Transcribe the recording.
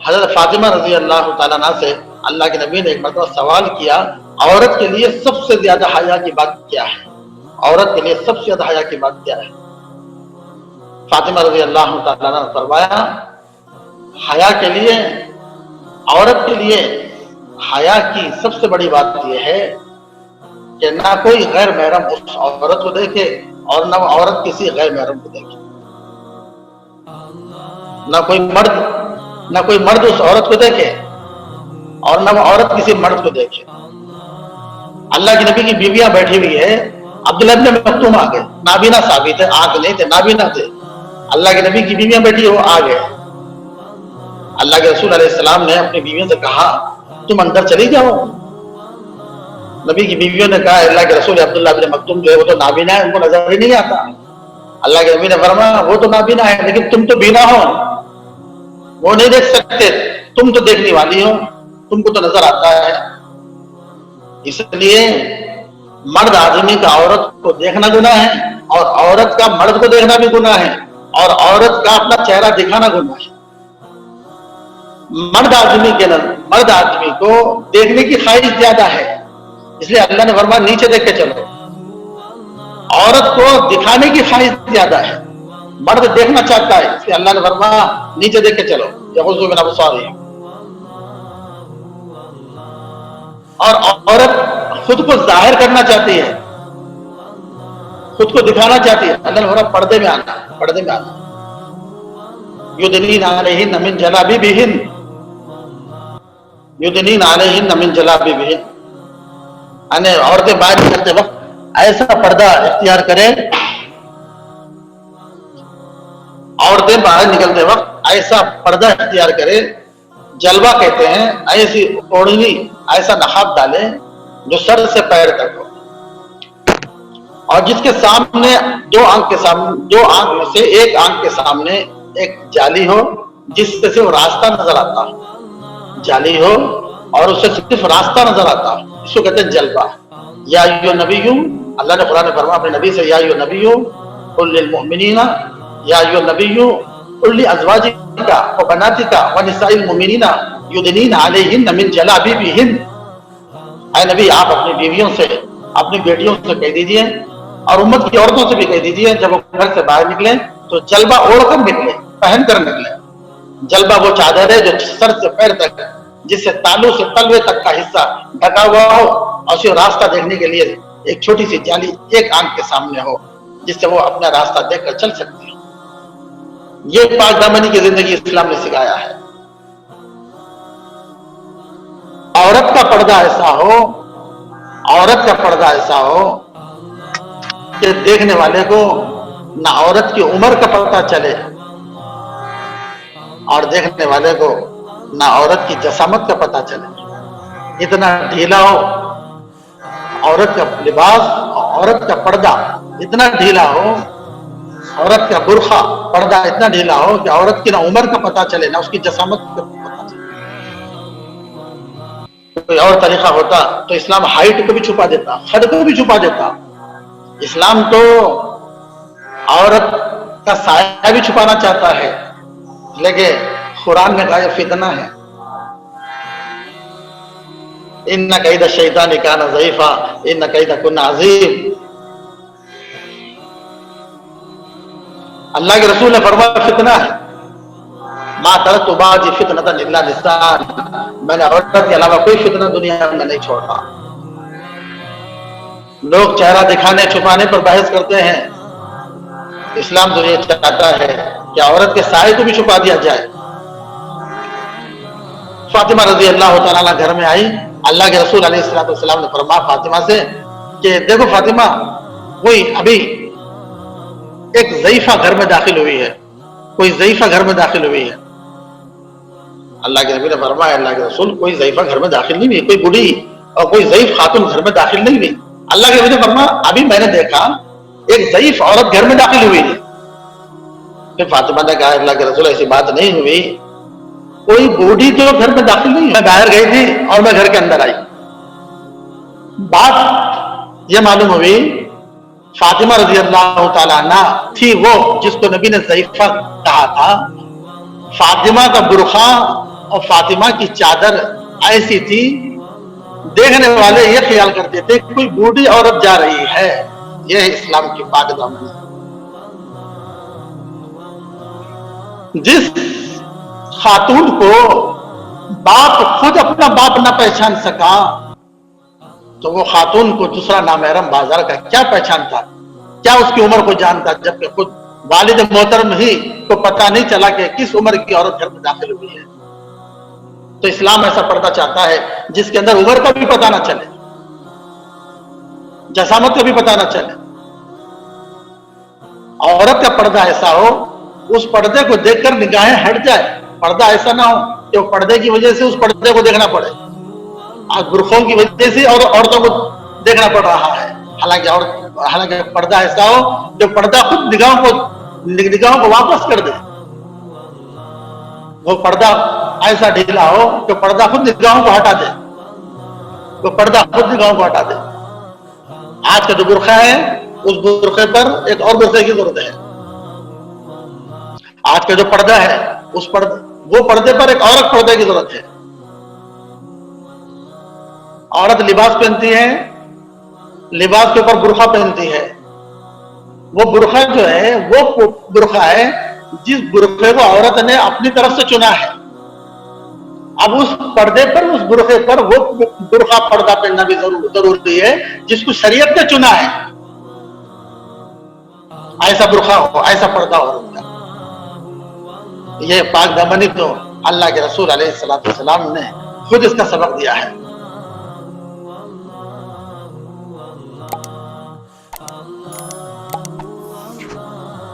حضرت فاطمہ رضی اللہ تعالیٰ عنہ سے اللہ کے نبی نے ایک مرتبہ سوال کیا، عورت کے لیے سب سے زیادہ حیا کی بات کیا ہے؟ عورت کے لیے سب سے زیادہ حیا کی بات کیا ہے؟ فاطمہ رضی اللہ تعالیٰ عنہ نے فرمایا، حیا کے لیے، عورت کے لیے حیا کی سب سے بڑی بات یہ ہے کہ نہ کوئی غیر محرم اس عورت کو دیکھے اور نہ عورت کسی غیر محرم کو دیکھے، نہ کوئی مرد اس عورت کو دیکھے اور نہ وہ عورت کسی مرد کو دیکھے۔ اللہ کے نبی کی بیویاں بیٹھی ہوئی ہے، عبداللہ ابن مکتوم آ گئے، نابینا ثابت ہے، آنکھ نہیں تھے، نابینا تھے، اللہ کے نبی کی بیویاں بیٹھی وہ آ گئے۔ اللہ کے رسول علیہ السلام نے اپنی بیویوں سے کہا تم اندر چلی جاؤ۔ نبی کی بیویوں نے کہا اللہ کے رسول عبداللہ ابن مکتوم جو ہے وہ تو نابینا ہے، ان کو نظر ہی نہیں آتا۔ اللہ کے نبی نے فرمایا وہ تو نابینا ہے لیکن تم تو بینا ہو، وہ نہیں دیکھ سکتے، تم تو دیکھنے والی ہو، تم کو تو نظر آتا ہے۔ اس لیے مرد آدمی کا عورت کو دیکھنا گناہ ہے اور عورت کا مرد کو دیکھنا بھی گناہ ہے اور عورت کا اپنا چہرہ دکھانا گناہ ہے۔ مرد آدمی کو دیکھنے کی خواہش زیادہ ہے، اس لیے اللہ نے فرمایا نیچے دیکھ کے چلو۔ عورت کو دکھانے کی خواہش زیادہ ہے، مرد دیکھنا چاہتا ہے، اس لیے اللہ نے فرمایا نیچے دیکھ کے چلو، یغضوا من ابصارہم۔ اور عورت خود کو ظاہر کرنا چاہتی ہے، خود کو دکھانا چاہتی ہے، اللہ نے فرمایا پردے میں آنا۔ یدنین علیہن من جلابیبہن، یدنین علیہن من جلابیبہن، یعنی عورتیں باہر نکلتے وقت ایسا پردہ اختیار کریں، عورتیں باہر نکلتے وقت ایسا پردہ اختیار کریں، جلوہ کہتے ہیں، ایسی اوڑھنی، ایسا نقاب ڈالیں جو سر سے پیر تک ہو، اور جس کے سامنے دو آنکھ میں سے ایک آنکھ کے سامنے ایک جالی ہو جس سے وہ راستہ نظر آتا، جالی ہو اور اس سے صرف راستہ نظر آتا، اس کو کہتے ہیں جلوہ۔ یا ایھا النبی، اللہ نے قرآن میں فرمایا اپنے نبی سے، یا ایھا النبی قل للمؤمنین، یا ایھا النبی قل لازواجک وبناتک ونساء المؤمنین یدنین علیہن من جلابیبہن۔ اے نبی آپ اپنی بیویوں سے، اپنی بیٹیوں سے کہہ دیجئے اور امت کی عورتوں سے بھی کہہ دیجئے جب وہ گھر سے باہر نکلیں تو جلبہ اوڑھ کر نکلیں، پہن کر نکلیں۔ جلبہ وہ چادر ہے جو سر سے پیر تک، جس سے تالو سے تلوے تک کا حصہ ڈھکا ہوا ہو اور اسے راستہ دیکھنے کے لیے ایک چھوٹی سی جالی ایک آنکھ کے سامنے ہو جس سے وہ اپنا راستہ دیکھ کر چل سکتی ہے۔ یہ پاک دامنی کی زندگی اسلام نے سکھایا ہے۔ عورت کا پردہ ایسا ہو کہ دیکھنے والے کو نہ عورت کی عمر کا پتہ چلے اور دیکھنے والے کو نہ عورت کی جسامت کا پتہ چلے، اتنا ڈھیلا ہو عورت کا لباس، عورت کا پردہ اتنا ڈھیلا ہو، عورت کا برقع پردہ اتنا ڈھیلا ہو کہ عورت کی نہ عمر کا پتہ چلے نہ اس کی جسامت کا پتہ چلے۔ کوئی اور طریقہ ہوتا تو اسلام ہائٹ کو بھی چھپا دیتا، قد کو بھی چھپا دیتا۔ اسلام تو عورت کا سایہ بھی چھپانا چاہتا ہے، لیکن قرآن نے کہا یہ فتنہ ہے۔ ان کید الشیطان کان ضعیفا ان کیدکن عظیم۔ اللہ کے رسول نے فرمایا فتنہ ہے، ما ترکت بعدی فتنۃ الا النساء، میں نے عورت کے علاوہ کوئی فتنہ دنیا میں نہیں چھوڑا۔ لوگ چہرہ دکھانے چھپانے پر بحث کرتے ہیں، اسلام تو یہ چاہتا ہے کہ عورت کے سائے کو بھی چھپا دیا جائے۔ فاطمہ رضی اللہ تعالیٰ عنہ گھر میں آئی، اللہ کے رسول علیہ السلام نے فرمایا فاطمہ سے کہ دیکھو فاطمہ، کوئی ابھی ایک ضعیفہ گھر میں داخل ہوئی ہے، کوئی ضعیفہ گھر میں داخل ہوئی ہے۔ اللہ کے نبی نے فرمایا اللہ کے رسول کوئی ضعیفہ گھر میں داخل نہیں ہوئی، کوئی بوڑھی اور کوئی ضعیف خاتون گھر میں داخل نہیں ہوئی۔ اللہ کے نبی نے فرمایا ابھی میں نے دیکھا ایک ضعیف عورت گھر میں داخل ہوئی ہے۔ پھر فاطمہ نے کہا اللہ کے رسول ایسی بات نہیں ہوئی، کوئی بوڑھی تو گھر میں داخل نہیں، میں باہر گئی تھی اور میں گھر کے اندر آئی۔ بات یہ معلوم ہوئی فاطمہ رضی اللہ تعالیٰ عنہ تھی وہ جس کو نبی نے ضعیفہ کہا تھا۔ فاطمہ کا برقع اور فاطمہ کی چادر ایسی تھی دیکھنے والے یہ خیال کرتے تھے کوئی بوڑھی عورت جا رہی ہے. یہ ہے اسلام کی پاک دامنی. جس خاتون کو باپ خود اپنا باپ نہ پہچان سکا تو وہ خاتون کو دوسرا نامحرم بازار کا کیا پہچان تھا, کیا اس کی عمر کو جانتا, جبکہ خود والد محترم ہی کو پتہ نہیں چلا کہ کس عمر کی عورت گھر میں داخل ہوئی ہے. تو اسلام ایسا پردہ چاہتا ہے جس کے اندر عمر کا بھی پتہ نہ چلے, جسامت کا بھی پتہ نہ چلے. عورت کا پردہ ایسا ہو اس پردے کو دیکھ کر نگاہیں ہٹ جائے. پردہ ایسا نہ ہو کہ وہ پردے کی وجہ سے اس پردے کو دیکھنا پڑے. آج برقعوں کی وجہ سے اور عورتوں کو دیکھنا پڑ رہا ہے. حالانکہ پردہ ایسا ہو جو پردہ خود نگاہوں کو واپس کر دے. وہ پردہ ایسا ڈھیلا ہو کہ پردہ خود نگاہوں کو ہٹا دے. وہ پردہ خود نگاہوں کو ہٹا دے. آج کا جو برقع ہے اس برقعے پر ایک اور برقعے کی ضرورت ہے. آج کا جو پردہ ہے وہ پردے پر ایک اور پردے کی ضرورت ہے. عورت لباس پہنتی ہے, لباس کے اوپر برقع پہنتی ہے. وہ برقع جو ہے وہ برقع ہے جس برقعے کو عورت نے اپنی طرف سے چنا ہے. اب اس پردے پر, اس برقعے پر وہ برقع پردہ پہننا بھی ضروری ہے جس کو شریعت نے چنا ہے. ایسا برقع ہو, ایسا پردہ ہو. یہ پاک دامنی تو اللہ کے رسول علیہ السلام نے خود اس کا سبق دیا ہے.